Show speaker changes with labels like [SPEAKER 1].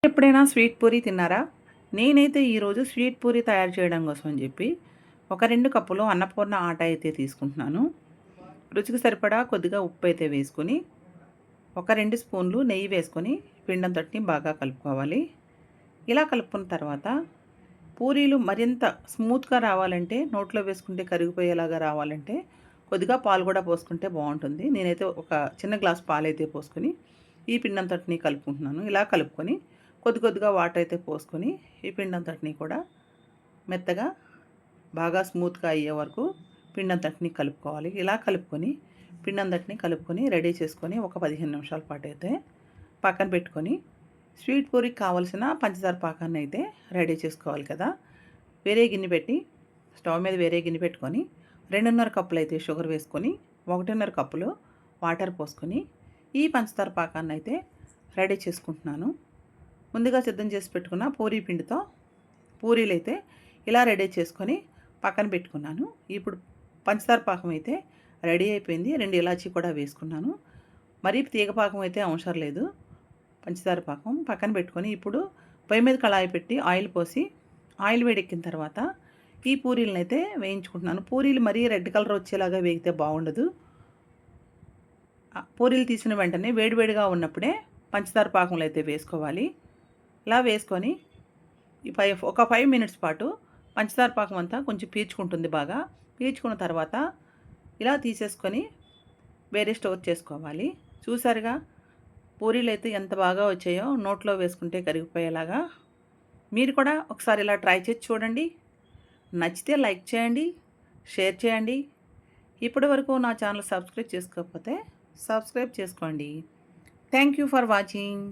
[SPEAKER 1] ఎప్పుడైనా స్వీట్ పూరి తిన్నారా? నేనైతే ఈరోజు స్వీట్ పూరి తయారు చేయడం కోసం అని చెప్పి ఒక 2 కప్పులు అన్నపూర్ణ ఆట అయితే తీసుకుంటున్నాను. రుచికి సరిపడా కొద్దిగా ఉప్పు అయితే వేసుకొని, ఒక 2 స్పూన్లు నెయ్యి వేసుకొని పిండంతటిని బాగా కలుపుకోవాలి. ఇలా కలుపుకున్న తర్వాత పూరీలు మరింత స్మూత్‌గా రావాలంటే, నోట్లో వేసుకుంటే కరిగిపోయేలాగా రావాలంటే కొద్దిగా పాలు కూడా పోసుకుంటే బాగుంటుంది. నేనైతే ఒక చిన్న గ్లాస్ పాలైతే పోసుకొని ఈ పిండంతటిని కలుపుకుంటున్నాను. ఇలా కలుపుకొని కొద్ది కొద్దిగా వాటర్ అయితే పోసుకొని ఈ పిండంతటిని కూడా మెత్తగా బాగా స్మూత్గా అయ్యే వరకు పిండంతటిని కలుపుకోవాలి. ఇలా కలుపుకొని పిండంతటిని కలుపుకొని రెడీ చేసుకొని ఒక 15 నిమిషాల పాటు అయితే పక్కన పెట్టుకొని, స్వీట్ పూరికి కావాల్సిన పంచదార పాకాన్ని అయితే రెడీ చేసుకోవాలి కదా. వేరే గిన్నె పెట్టి, స్టవ్ మీద వేరే గిన్నె పెట్టుకొని 2.5 కప్పులు అయితే షుగర్ వేసుకొని 1.5 కప్పులు వాటర్ పోసుకొని ఈ పంచదార పాకాన్ని అయితే రెడీ చేసుకుంటున్నాను. ముందుగా సిద్ధం చేసి పెట్టుకున్న పూరీ పిండితో పూరీలు అయితే ఇలా రెడీ చేసుకొని పక్కన పెట్టుకున్నాను. ఇప్పుడు పంచదార పాకం అయితే రెడీ అయిపోయింది. 2 ఇలాచీ కూడా వేసుకున్నాను. మరీ తీగ పాకం అయితే అవసరం లేదు. పంచదార పాకం పక్కన పెట్టుకొని ఇప్పుడు పొయ్యి మీద కళాయి పెట్టి ఆయిల్ పోసి, ఆయిల్ వేడెక్కిన తర్వాత ఈ పూరీలను అయితే వేయించుకుంటున్నాను. పూరీలు మరీ రెడ్ కలర్ వచ్చేలాగా వేగితే బాగుండదు. పూరీలు తీసిన వెంటనే వేడివేడిగా ఉన్నప్పుడే పంచదార పాకంలో అయితే వేసుకోవాలి. ఇలా వేసుకొని ఒక 5 మినిట్స్ పాటు పంచదార పాకం అంతా కొంచెం పీల్చుకుంటుంది. బాగా పీల్చుకున్న తర్వాత ఇలా తీసేసుకొని వేరే స్టోర్ చేసుకోవాలి. చూసారుగా పూరీలు అయితే ఎంత బాగా వచ్చాయో, నోట్లో వేసుకుంటే కరిగిపోయేలాగా. మీరు కూడా ఒకసారి ఇలా ట్రై చేసి చూడండి. నచ్చితే లైక్ చేయండి, షేర్ చేయండి. ఇప్పటి వరకు నా ఛానల్ సబ్స్క్రైబ్ చేసుకోకపోతే సబ్స్క్రైబ్ చేసుకోండి. Thank you for watching.